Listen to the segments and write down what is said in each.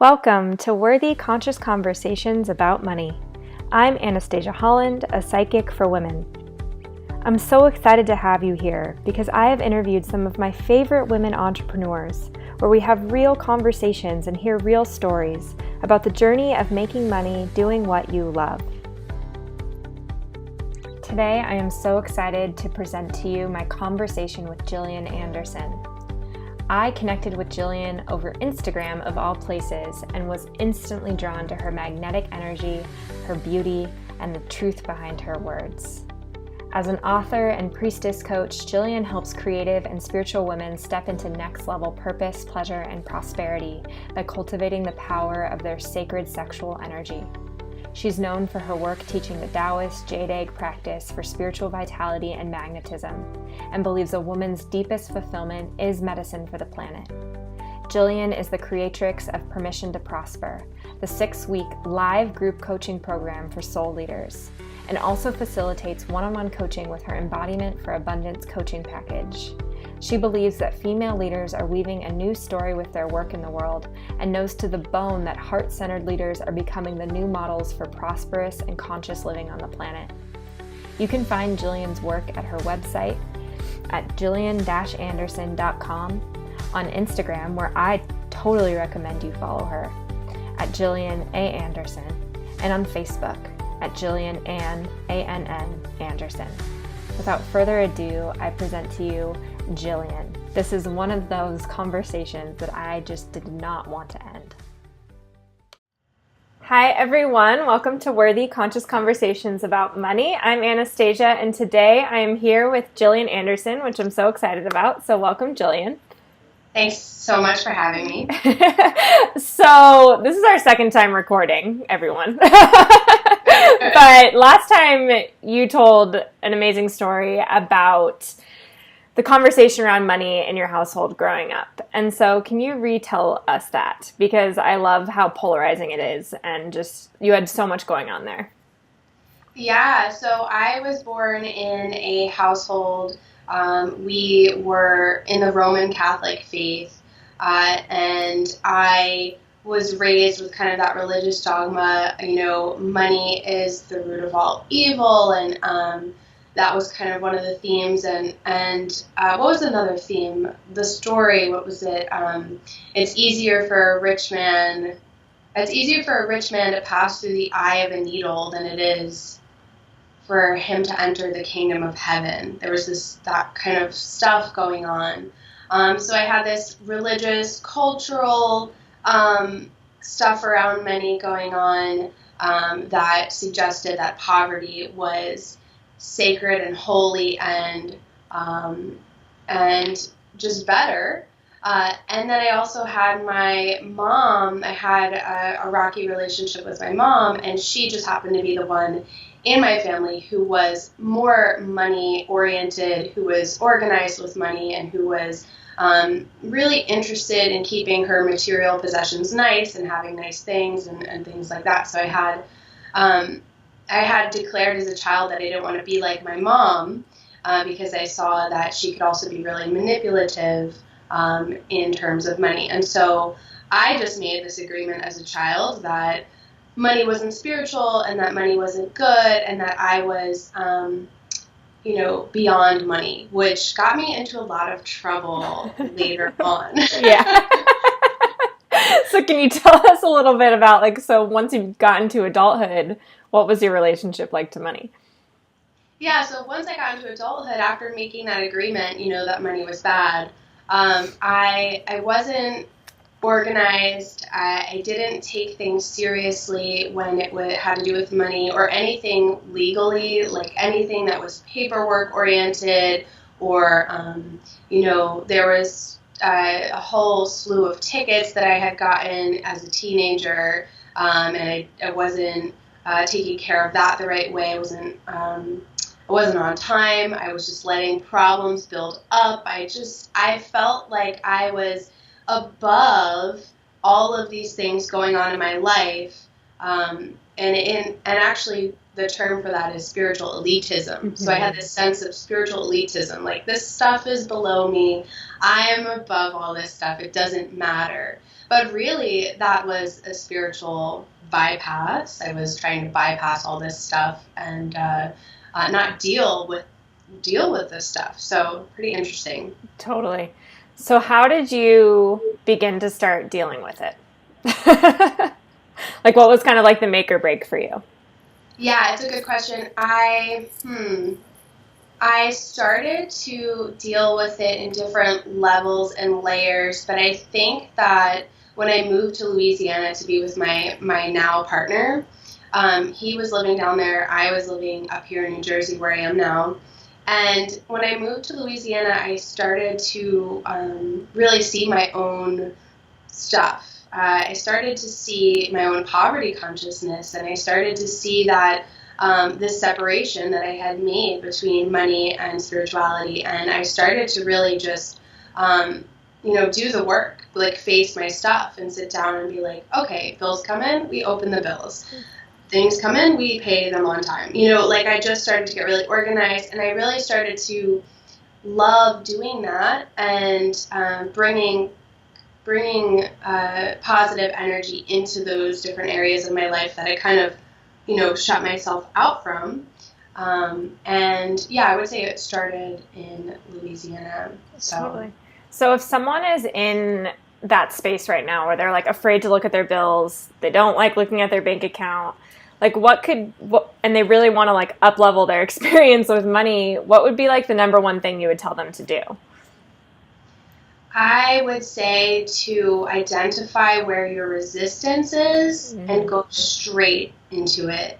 Welcome to Worthy Conscious Conversations About Money. I'm Anastasia Holland, a psychic for women. I'm so excited to have you here because I have interviewed some of my favorite women entrepreneurs where we have real conversations and hear real stories about the journey of making money doing what you love. Today, I am so excited to present to you my conversation with Jillian Anderson. I connected with Jillian over Instagram of all places and was instantly drawn to her magnetic energy, her beauty, and the truth behind her words. As an author and priestess coach, Jillian helps creative and spiritual women step into next level purpose, pleasure, and prosperity by cultivating the power of their sacred sexual energy. She's known for her work teaching the Taoist jade egg practice for spiritual vitality and magnetism, and believes a woman's deepest fulfillment is medicine for the planet. Jillian is the creatrix of Permission to Prosper, the 6-week live group coaching program for soul leaders, and also facilitates one-on-one coaching with her Embodiment for Abundance coaching package. She believes that female leaders are weaving a new story with their work in the world and knows to the bone that heart-centered leaders are becoming the new models for prosperous and conscious living on the planet. You can find Jillian's work at her website at jillian-anderson.com, on Instagram, where I totally recommend you follow her, at Jillian A. Anderson, and on Facebook at Jillian Ann, A-N-N, Anderson. Without further ado, I present to you Jillian. This is one of those conversations that I just did not want to end. Hi everyone, welcome to Worthy Conscious Conversations About Money. I'm Anastasia, and today I am here with Jillian Anderson, which I'm so excited about. So welcome, Jillian. Thanks so much for having me. So this is our second time recording, everyone. But last time you told an amazing story about the conversation around money in your household growing up. And so can you retell us that? Because I love how polarizing it is, and just you had so much going on there. Yeah, so I was born in a household. We were in the Roman Catholic faith, and I was raised with kind of that religious dogma, money is the root of all evil, and that was kind of one of the themes, and what was another theme? The story, what was it? It's easier for a rich man to pass through the eye of a needle than it is for him to enter the kingdom of heaven. There was that kind of stuff going on. So I had this religious, cultural stuff around money going on that suggested that poverty was sacred and holy and just better. And then I also had my mom. I had a rocky relationship with my mom, and she just happened to be the one in my family who was more money oriented, who was organized with money, and who was really interested in keeping her material possessions nice and having nice things and things like that. So I had declared as a child that I didn't want to be like my mom because I saw that she could also be really manipulative in terms of money. And so I just made this agreement as a child that money wasn't spiritual and that money wasn't good and that I was, beyond money, which got me into a lot of trouble later on. Yeah. So can you tell us a little bit about, so once you got into adulthood, what was your relationship like to money? Yeah, so once I got into adulthood, after making that agreement, that money was bad, I wasn't organized. I didn't take things seriously when it had to do with money or anything legally, like anything that was paperwork oriented or, there was a whole slew of tickets that I had gotten as a teenager, and I wasn't taking care of that the right way. I wasn't on time. I was just letting problems build up. I felt like I was above all of these things going on in my life, and actually the term for that is spiritual elitism. Mm-hmm. So I had this sense of spiritual elitism, like this stuff is below me, I am above all this stuff, it doesn't matter. But really, that was a spiritual bypass. I was trying to bypass all this stuff and not deal with this stuff. So pretty interesting. Totally. So how did you begin to start dealing with it? Like, what was kind of like the make or break for you? Yeah, it's a good question. I started to deal with it in different levels and layers, but I think that when I moved to Louisiana to be with my now partner, he was living down there. I was living up here in New Jersey, where I am now. And when I moved to Louisiana, I started to really see my own stuff. I started to see my own poverty consciousness, and I started to see that this separation that I had made between money and spirituality. And I started to really just, do the work, like face my stuff and sit down and be like, okay, bills come in, we open the bills. Things come in, we pay them on time. Like I just started to get really organized, and I really started to love doing that and bringing positive energy into those different areas of my life that I kind of, shut myself out from. And yeah, I would say it started in Louisiana. Totally. So if someone is in that space right now where they're like afraid to look at their bills, they don't like looking at their bank account, like and they really want to like up level their experience with money, what would be like the number one thing you would tell them to do? I would say to identify where your resistance is and go straight into it.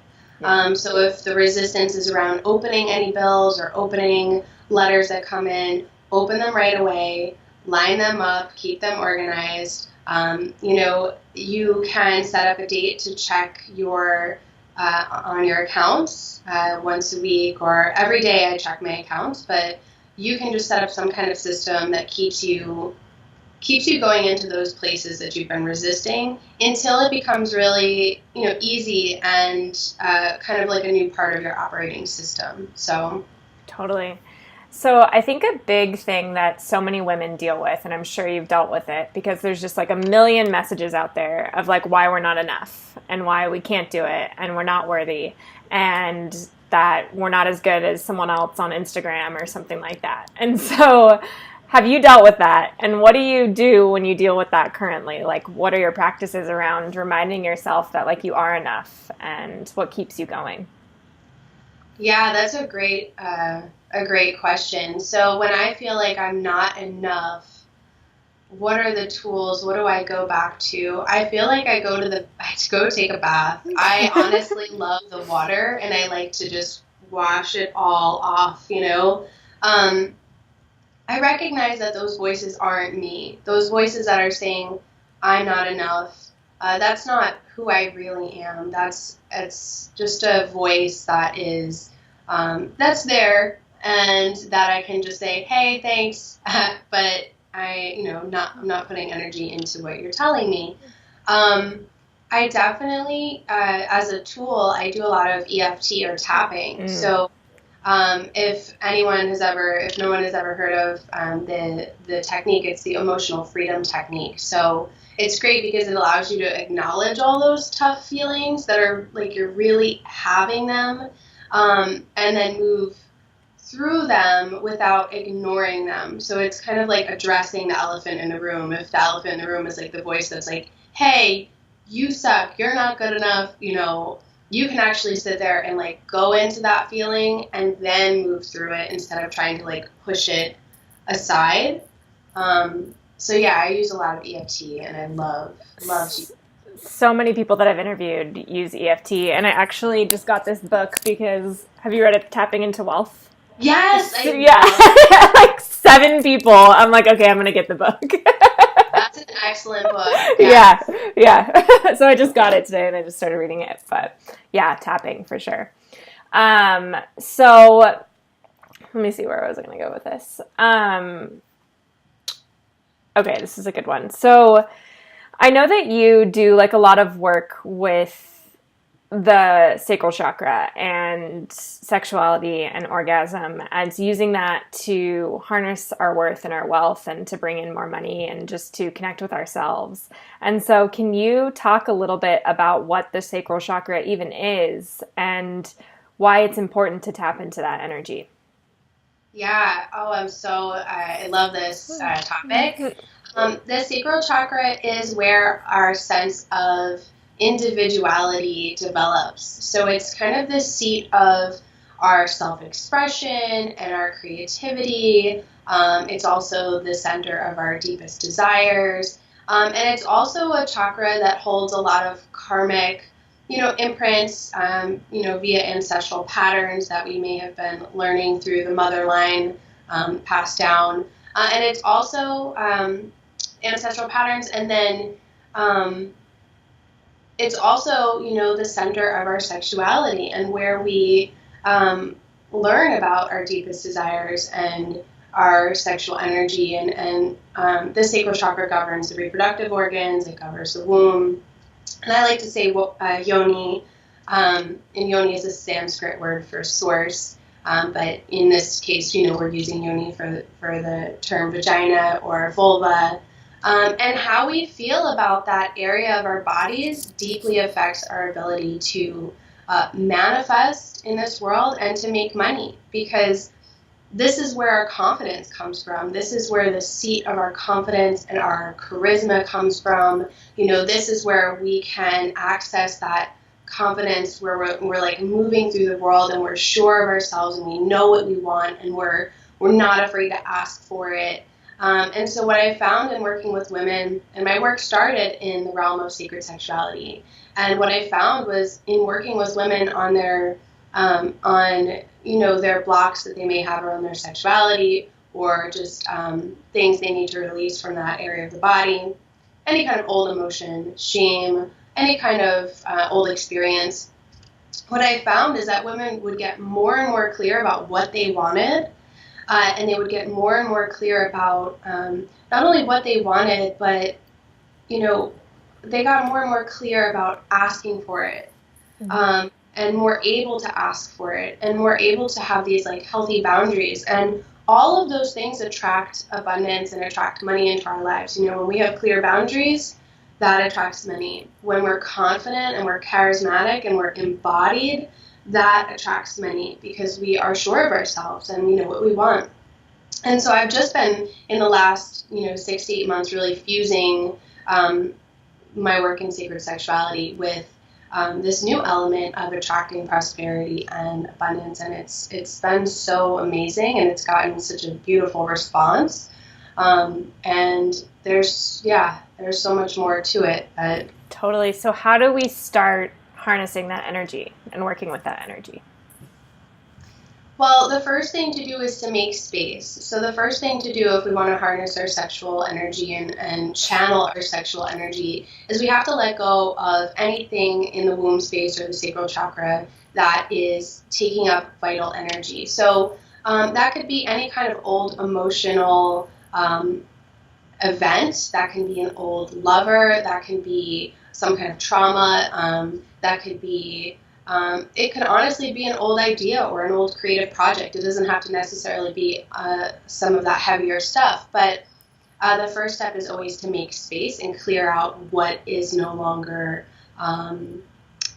So if the resistance is around opening any bills or opening letters that come in, open them right away, line them up, keep them organized. You can set up a date to check your on your accounts once a week, or every day I check my accounts, but you can just set up some kind of system that keeps you going into those places that you've been resisting until it becomes really, easy and kind of like a new part of your operating system. So totally. So I think a big thing that so many women deal with, and I'm sure you've dealt with it, because there's just like a million messages out there of like why we're not enough and why we can't do it and we're not worthy and that we're not as good as someone else on Instagram or something like that. And so have you dealt with that? And what do you do when you deal with that currently? Like, what are your practices around reminding yourself that like you are enough, and what keeps you going? Yeah, that's a great question. So when I feel like I'm not enough, what are the tools? What do I go back to? I feel like I go take a bath. I honestly love the water, and I like to just wash it all off, I recognize that those voices aren't me. Those voices that are saying, I'm not enough, that's not who I really am. It's just a voice that is, that's there, and that I can just say, hey, thanks, but I'm not putting energy into what you're telling me. I definitely, as a tool, I do a lot of EFT or tapping. So if no one has ever heard of the technique, it's the emotional freedom technique. So it's great because it allows you to acknowledge all those tough feelings that are like you're really having them, and then move through them without ignoring them. So it's kind of like addressing the elephant in the room. If the elephant in the room is like the voice that's like, hey, you suck, you're not good enough, you can actually sit there and like go into that feeling and then move through it instead of trying to like push it aside. So yeah, I use a lot of EFT, and I love So many people that I've interviewed use EFT, and I actually just got this book because, have you read it, Tapping into Wealth? Yes, like 7 people. I'm like, okay, I'm gonna get the book. That's an excellent book. Yeah. So I just got it today, and I just started reading it. But yeah, tapping for sure. So let me see where I was gonna go with this. Okay, this is a good one. So I know that you do like a lot of work with the sacral chakra and sexuality and orgasm as using that to harness our worth and our wealth and to bring in more money and just to connect with ourselves. And so can you talk a little bit about what the sacral chakra even is and why it's important to tap into that energy? Yeah. Oh, I love this topic. The sacral chakra is where our sense of individuality develops. So it's kind of the seat of our self-expression and our creativity. It's also the center of our deepest desires. And it's also a chakra that holds a lot of karmic, imprints, via ancestral patterns that we may have been learning through the mother line, passed down. And it's also ancestral patterns, and then it's also, the center of our sexuality and where we learn about our deepest desires and our sexual energy. And the sacral chakra governs the reproductive organs, it governs the womb. And I like to say yoni, and yoni is a Sanskrit word for source. But in this case, we're using yoni for the term vagina or vulva. And how we feel about that area of our bodies deeply affects our ability to manifest in this world and to make money, because this is where our confidence comes from. This is where the seat of our confidence and our charisma comes from. This is where we can access that confidence where we're like moving through the world and we're sure of ourselves and we know what we want and we're not afraid to ask for it. And so what I found in working with women, and my work started in the realm of sacred sexuality, and what I found was in working with women on their their blocks that they may have around their sexuality, or just things they need to release from that area of the body, any kind of old emotion, shame, any kind of old experience. What I found is that women would get more and more clear about what they wanted, and they would get more and more clear about not only what they wanted, but, they got more and more clear about asking for it. Mm-hmm. And more able to ask for it, and more able to have these like healthy boundaries. And all of those things attract abundance and attract money into our lives. When we have clear boundaries, that attracts money. When we're confident and we're charismatic and we're embodied, that attracts money because we are sure of ourselves and we know what we want. And so I've just been in the last 6 to 8 months really fusing my work in sacred sexuality with this new element of attracting prosperity and abundance, and it's been so amazing, and it's gotten such a beautiful response. And there's so much more to it. Totally. So how do we start harnessing that energy and working with that energy? Well, the first thing to do is to make space. So the first thing to do if we want to harness our sexual energy and channel our sexual energy is we have to let go of anything in the womb space or the sacral chakra that is taking up vital energy. So that could be any kind of old emotional event. That can be an old lover. That can be some kind of trauma. That could be it could honestly be an old idea or an old creative project. It doesn't have to necessarily be some of that heavier stuff. But the first step is always to make space and clear out what is no longer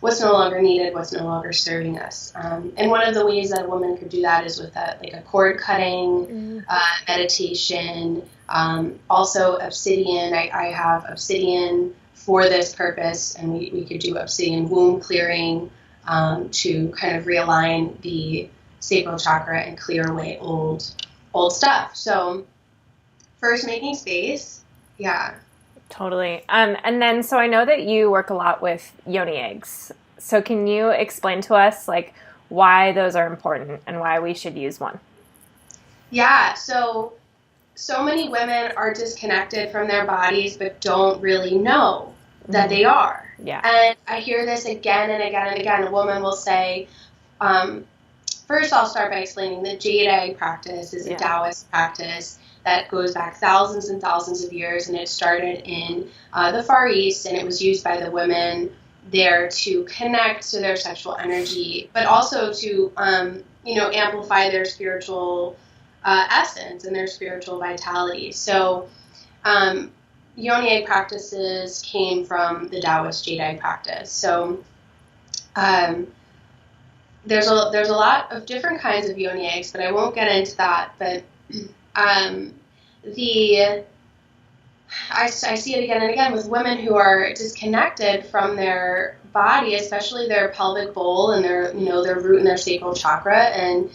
what's no longer needed, what's no longer serving us. And one of the ways that a woman could do that is with a cord cutting, meditation, also obsidian. I have obsidian for this purpose, and we could do obsidian womb clearing. To kind of realign the sacral chakra and clear away old stuff. So first, making space. Yeah. Totally. And then, so I know that you work a lot with yoni eggs. So can you explain to us like why those are important and why we should use one? Yeah. So many women are disconnected from their bodies, but don't really know that they are. Yeah. And I hear this again and again and again. A woman will say, first I'll start by explaining that jade egg practice is a Taoist practice that goes back thousands and thousands of years, and it started in the Far East, and it was used by the women there to connect to their sexual energy, but also to, amplify their spiritual essence and their spiritual vitality. So yoni egg practices came from the Taoist jade egg practice. So there's a lot of different kinds of yoni eggs, but I won't get into that. But I see it again and again with women who are disconnected from their body, especially their pelvic bowl and their root and their sacral chakra, and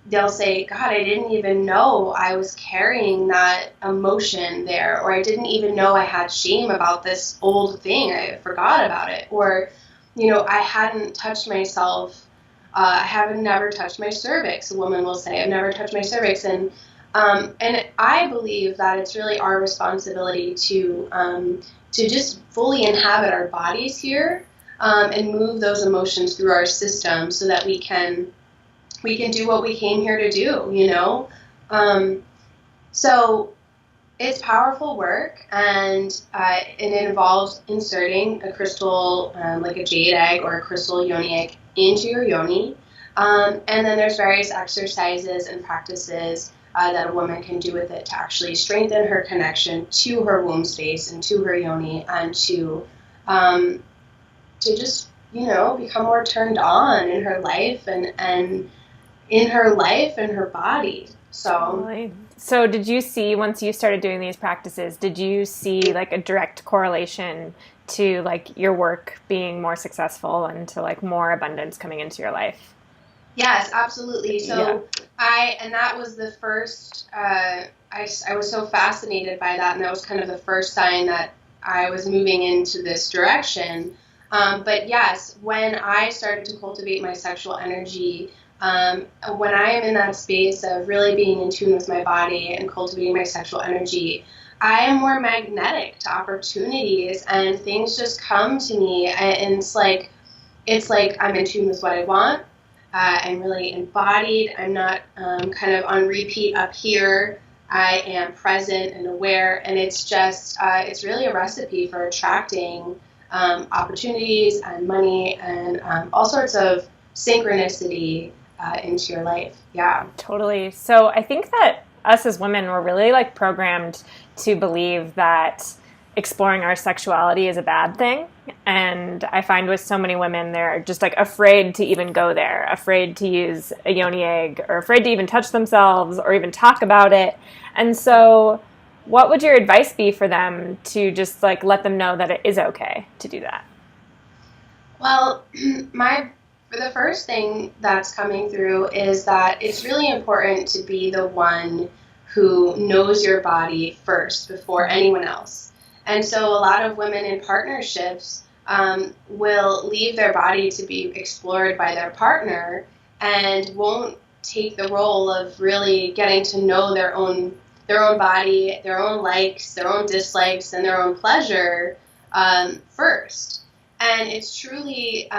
they'll say, God, I didn't even know I was carrying that emotion there, or I didn't even know I had shame about this old thing. I forgot about it. Or, I hadn't touched myself. I haven't never touched my cervix. A woman will say, I've never touched my cervix. And I believe that it's really our responsibility to just fully inhabit our bodies here, and move those emotions through our system so that we can do what we came here to do, So it's powerful work, and it involves inserting a crystal, like a jade egg or a crystal yoni egg, into your yoni. And then there's various exercises and practices that a woman can do with it to actually strengthen her connection to her womb space and to her yoni, and to just, become more turned on in her life and in her life and her body. So did you see, once you started doing these practices, did you see like a direct correlation to like your work being more successful and to like more abundance coming into your life? Yes, absolutely. So that was the first, I was so fascinated by that, and that was kind of the first sign that I was moving into this direction. But yes, when I started to cultivate my sexual energy, when I am in that space of really being in tune with my body and cultivating my sexual energy, I am more magnetic to opportunities, and things just come to me, and it's like I'm in tune with what I want. I'm really embodied. I'm not kind of on repeat up here. I am present and aware, and it's just it's really a recipe for attracting opportunities and money and all sorts of synchronicity into your life. Yeah, totally. So I think that us as women, we're really like programmed to believe that exploring our sexuality is a bad thing. And I find with so many women, they're just like afraid to even go there, afraid to use a yoni egg, or afraid to even touch themselves or even talk about it. And so what would your advice be for them to just like let them know that it is okay to do that? Well, the first thing that's coming through is that it's really important to be the one who knows your body first before anyone else. And so a lot of women in partnerships will leave their body to be explored by their partner and won't take the role of really getting to know their own body, their own likes, their own dislikes, and their own pleasure first. And it's truly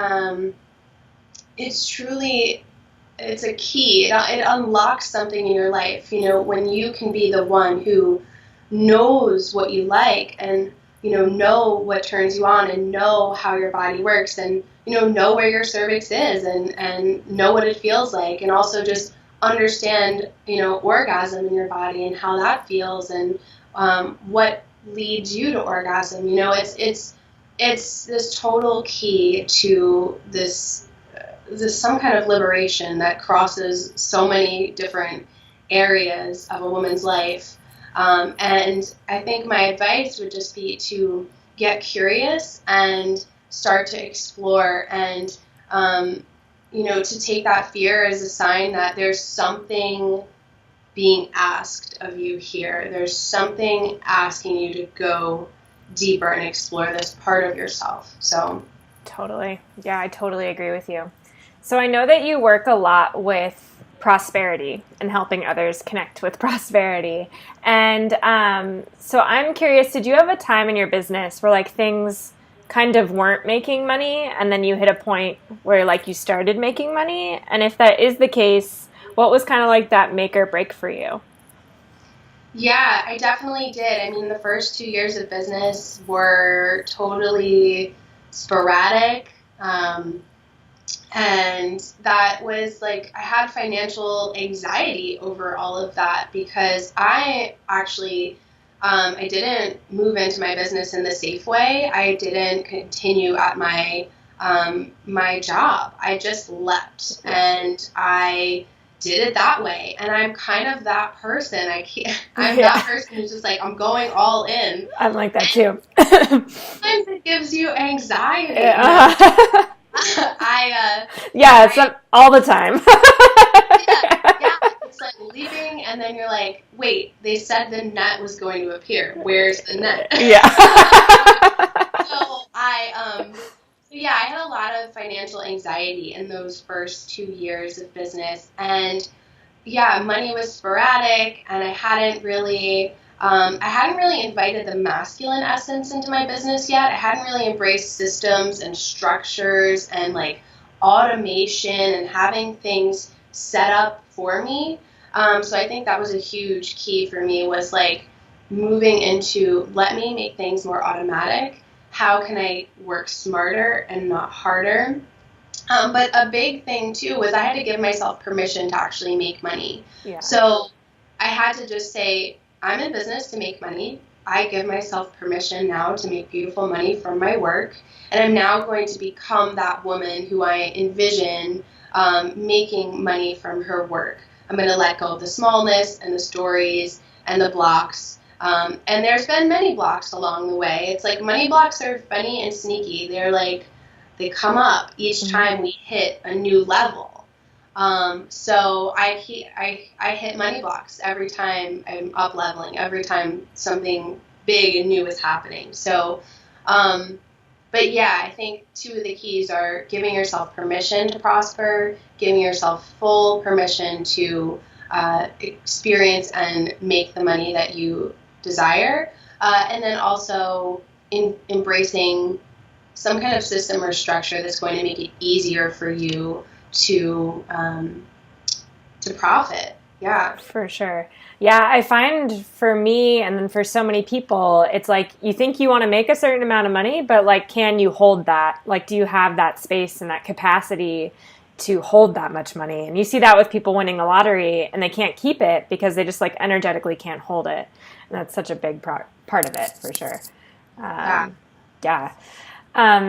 it's a key. It unlocks something in your life, when you can be the one who knows what you like, and know what turns you on, and know how your body works, and know where your cervix is, and know what it feels like, and also just understand orgasm in your body and how that feels, and what leads you to orgasm. It's this total key to this some kind of liberation that crosses so many different areas of a woman's life. And I think my advice would just be to get curious and start to explore, and, to take that fear as a sign that there's something being asked of you here. There's something asking you to go deeper and explore this part of yourself. So totally. Yeah, I totally agree with you. So I know that you work a lot with prosperity and helping others connect with prosperity. And so I'm curious, did you have a time in your business where like things kind of weren't making money, and then you hit a point where like you started making money? And if that is the case, what was kind of like that make or break for you? Yeah, I definitely did. I mean, the first 2 years of business were totally sporadic. And that was like, I had financial anxiety over all of that because I actually, I didn't move into my business in the safe way. I didn't continue at my job. I just left and I did it that way. And I'm kind of that person. I'm that person who's just like, I'm going all in. I'm like that too. Sometimes it gives you anxiety. You know? All the time. yeah, it's like leaving, and then you're like, wait, they said the net was going to appear. Where's the net? Yeah. I had a lot of financial anxiety in those first 2 years of business, and money was sporadic, and I hadn't really invited the masculine essence into my business yet. I hadn't really embraced systems and structures and like automation and having things set up for me. So I think that was a huge key for me, was like moving into, let me make things more automatic. How can I work smarter and not harder? But a big thing too was I had to give myself permission to actually make money. Yeah. So I had to just say, I'm in business to make money. I give myself permission now to make beautiful money from my work. And I'm now going to become that woman who I envision making money from her work. I'm going to let go of the smallness and the stories and the blocks. And there's been many blocks along the way. It's like money blocks are funny and sneaky. They're like, they come up each time we hit a new level. So I hit money blocks every time I'm up leveling, every time something big and new is happening. So, but yeah, I think two of the keys are giving yourself permission to prosper, giving yourself full permission to experience and make the money that you desire, and then also embracing some kind of system or structure that's going to make it easier for you to profit. Yeah, for sure. Yeah, I find for me and then for so many people, it's like you think you want to make a certain amount of money, but like, can you hold that? Like, do you have that space and that capacity to hold that much money? And you see that with people winning the lottery and they can't keep it because they just like energetically can't hold it. And that's such a big part of it, for sure.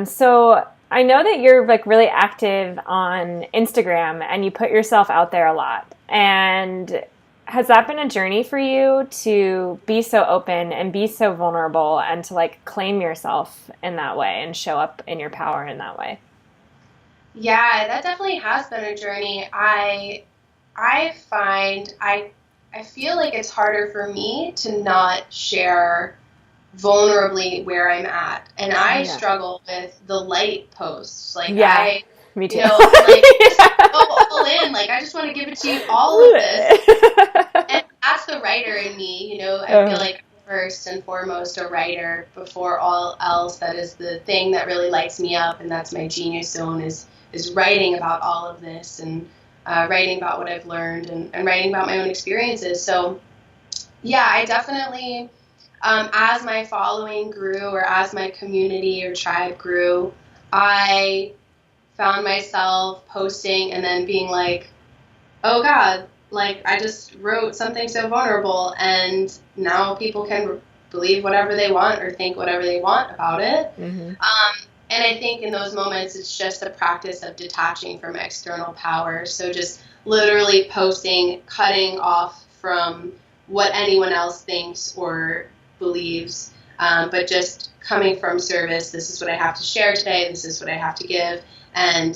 So I know that you're like really active on Instagram and you put yourself out there a lot. And has that been a journey for you to be so open and be so vulnerable and to like claim yourself in that way and show up in your power in that way? Yeah, that definitely has been a journey. I feel like it's harder for me to not share vulnerably where I'm at, and I struggle with the light posts. Like, me too. Just go all in. Like, I just want to give it to you, all of this. And that's the writer in me. I feel like first and foremost a writer before all else. That is the thing that really lights me up, and that's my genius zone, is writing about all of this and writing about what I've learned and writing about my own experiences. So yeah, I definitely, as my following grew, or as my community or tribe grew, I found myself posting and then being like, oh God, like I just wrote something so vulnerable, and now people can believe whatever they want or think whatever they want about it. Mm-hmm. And I think in those moments, it's just a practice of detaching from external power. So just literally posting, cutting off from what anyone else thinks or believes, but just coming from service. This is what I have to share today. This is what I have to give. And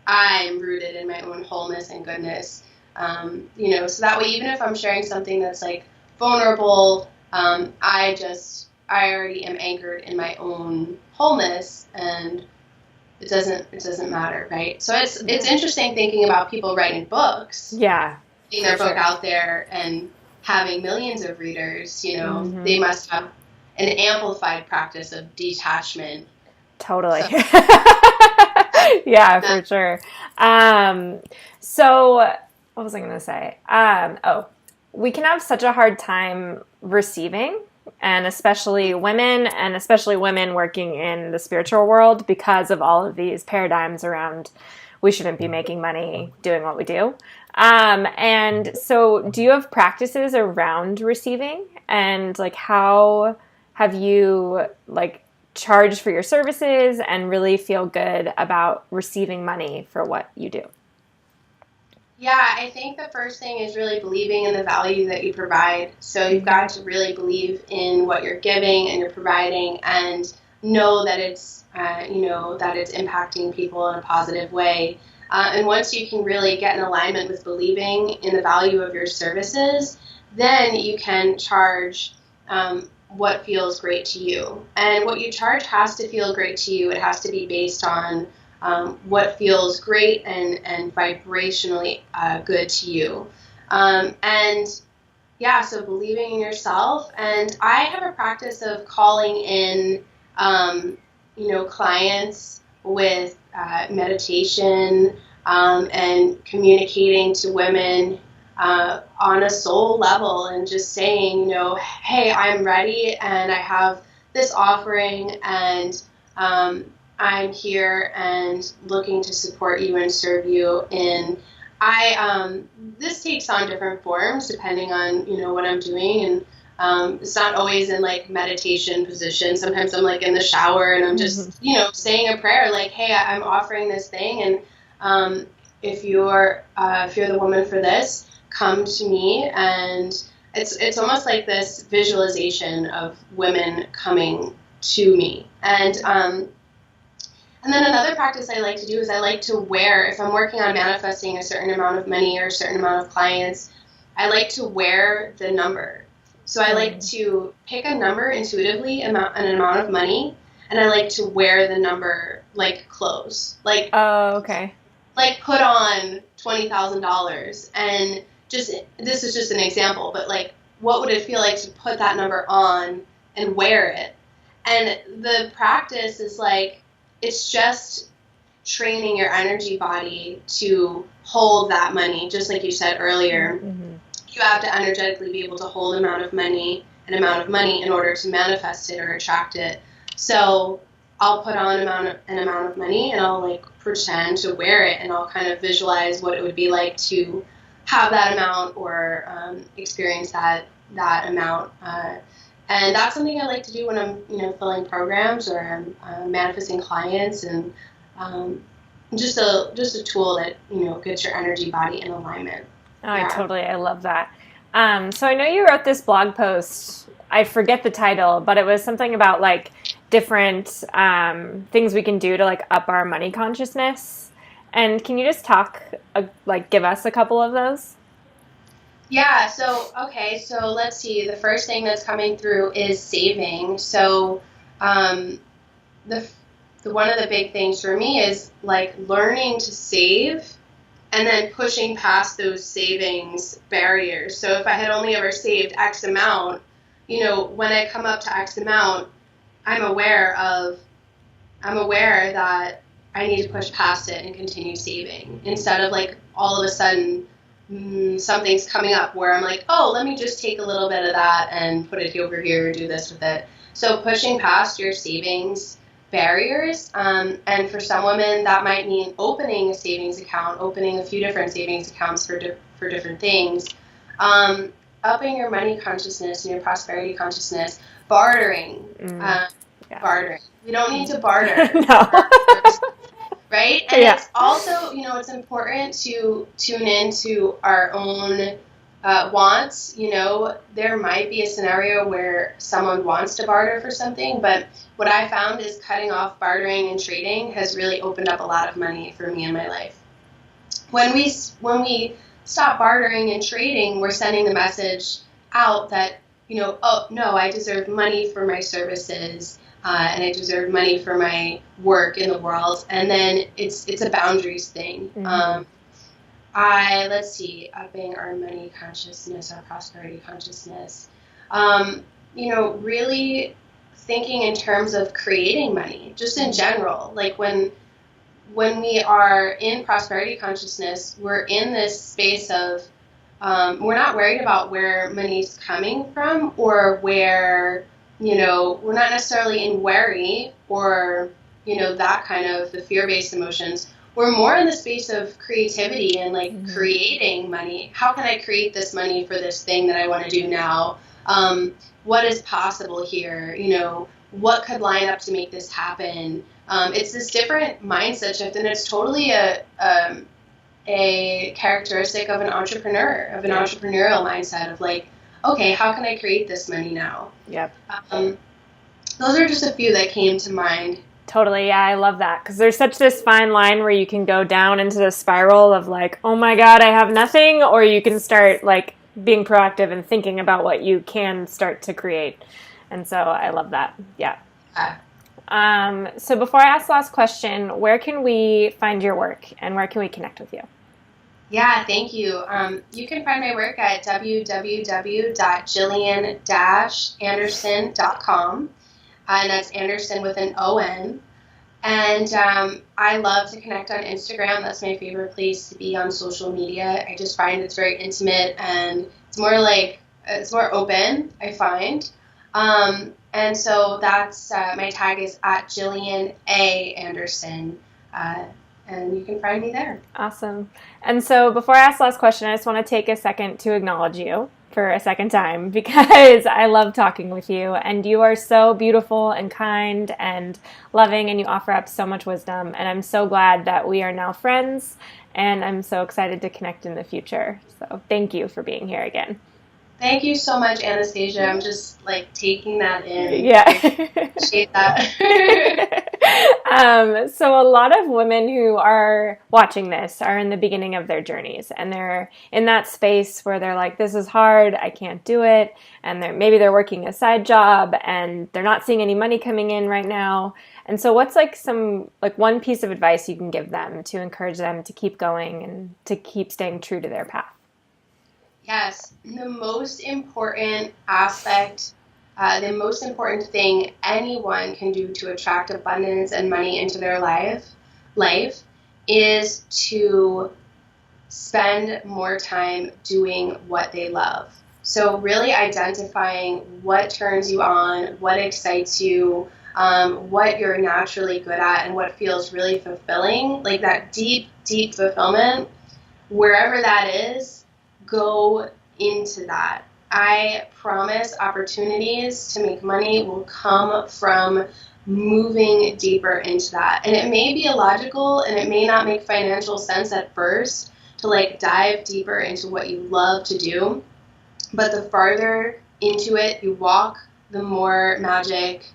I'm rooted in my own wholeness and goodness. So that way, even if I'm sharing something that's like vulnerable, I already am anchored in my own wholeness, and it doesn't matter, right? So it's interesting thinking about people writing books. Yeah. Getting their book out there and having millions of readers, they must have an amplified practice of detachment. Totally. Yeah, for sure. So what was I going to say? We can have such a hard time receiving and especially women working in the spiritual world, because of all of these paradigms around we shouldn't be making money doing what we do. And so do you have practices around receiving, and like how have you like charged for your services and really feel good about receiving money for what you do? Yeah, I think the first thing is really believing in the value that you provide. So you've got to really believe in what you're giving and you're providing, and know that it's impacting people in a positive way. And once you can really get in alignment with believing in the value of your services, then you can charge what feels great to you. And what you charge has to feel great to you. It has to be based on what feels great and vibrationally good to you. And yeah, so believing in yourself. And I have a practice of calling in, clients with meditation and communicating to women on a soul level, and just saying, hey, I'm ready and I have this offering, and I'm here and looking to support you and serve you. And this takes on different forms depending on, what I'm doing. And it's not always in like meditation position. Sometimes I'm like in the shower and I'm just, saying a prayer like, hey, I'm offering this thing. And if you're the woman for this, come to me. And it's almost like this visualization of women coming to me. And then another practice I like to do is I like to wear, if I'm working on manifesting a certain amount of money or a certain amount of clients, I like to wear the number. So I like to pick a number intuitively, an amount of money, and I like to wear the number like clothes. Like, oh, okay. Like put on $20,000, and this is just an example, but like, what would it feel like to put that number on and wear it? And the practice is like, it's just training your energy body to hold that money, just like you said earlier. Mm-hmm. You have to energetically be able to hold an amount of money in order to manifest it or attract it. So I'll put on an amount of money, and I'll like pretend to wear it, and I'll kind of visualize what it would be like to have that amount or experience that amount. And that's something I like to do when I'm, filling programs or I'm manifesting clients, and just a tool that, gets your energy body in alignment. Oh, yeah. I love that. So I know you wrote this blog post. I forget the title, but it was something about like different things we can do to like up our money consciousness. And can you just give us a couple of those? Yeah, so let's see. The first thing that's coming through is saving. So the one of the big things for me is like learning to save and then pushing past those savings barriers. So if I had only ever saved X amount, when I come up to X amount, I'm aware that I need to push past it and continue saving, instead of like all of a sudden something's coming up where I'm like, oh, let me just take a little bit of that and put it over here, do this with it. So pushing past your savings barriers, and for some women that might mean opening a savings account, opening a few different savings accounts for different things, upping your money consciousness and your prosperity consciousness, bartering. Bartering. We don't need to barter. No. Right? And It's also, it's important to tune into our own wants. There might be a scenario where someone wants to barter for something, but what I found is cutting off bartering and trading has really opened up a lot of money for me in my life. When we stop bartering and trading, we're sending the message out that, oh, no, I deserve money for my services. And I deserve money for my work in the world. And then it's a boundaries thing. Mm-hmm. Upping our money consciousness, our prosperity consciousness. Really thinking in terms of creating money, just in general. Like when we are in prosperity consciousness, we're in this space of we're not worried about where money's coming from or where, we're not necessarily in worry or, that kind of the fear-based emotions. We're more in the space of creativity and like creating money. How can I create this money for this thing that I want to do now? What is possible here? What could line up to make this happen? It's this different mindset shift, and it's totally a characteristic of an entrepreneur, of an entrepreneurial mindset of like, okay, how can I create this money now? Yep. Those are just a few that came to mind. Totally. Yeah, I love that because there's such this fine line where you can go down into the spiral of like, oh my God, I have nothing, or you can start like being proactive and thinking about what you can start to create. And so I love that. Yeah. So before I ask the last question, where can we find your work and where can we connect with you? Yeah, thank you. You can find my work at www.jillian-anderson.com. And that's Anderson with an O-N. And I love to connect on Instagram. That's my favorite place to be on social media. I just find it's very intimate and it's more open, I find. And so that's my tag is at Jillian A. Anderson. And you can find me there. Awesome. And so before I ask the last question, I just want to take a second to acknowledge you for a second time because I love talking with you and you are so beautiful and kind and loving and you offer up so much wisdom, and I'm so glad that we are now friends and I'm so excited to connect in the future. So thank you for being here again. Thank you so much, Anastasia. I'm just like taking that in. Yeah. I appreciate that. So a lot of women who are watching this are in the beginning of their journeys and they're in that space where they're like, this is hard, I can't do it. And maybe they're working a side job and they're not seeing any money coming in right now. And so what's one piece of advice you can give them to encourage them to keep going and to keep staying true to their path? Yes, the most important aspect, the most important thing anyone can do to attract abundance and money into their life is to spend more time doing what they love. So really identifying what turns you on, what excites you, what you're naturally good at, and what feels really fulfilling, like that deep, deep fulfillment, wherever that is, go into that. I promise opportunities to make money will come from moving deeper into that. And it may be illogical and it may not make financial sense at first to like dive deeper into what you love to do. But the farther into it you walk, the more magic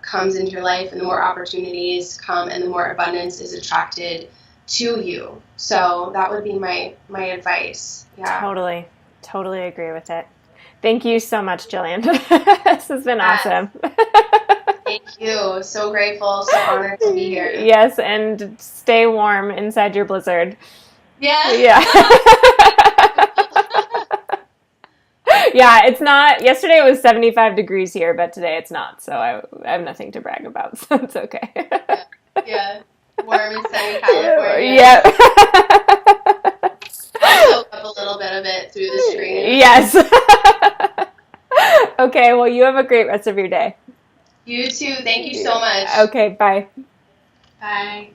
comes into your life and the more opportunities come and the more abundance is attracted to you. So that would be my advice. Yeah. Totally agree with it. Thank you so much, Jillian. This has been awesome. Thank you. So grateful, so honored to be here. Yes, and stay warm inside your blizzard. Yeah. Yeah. Yeah, it's not. Yesterday it was 75 degrees here, but today it's not. So I have nothing to brag about. So it's okay. Yeah. Warm and sunny California. Yep. I'll soak up a little bit of it through the screen. Yes. Okay, well, you have a great rest of your day. You too. Thank you so much. Okay, bye. Bye.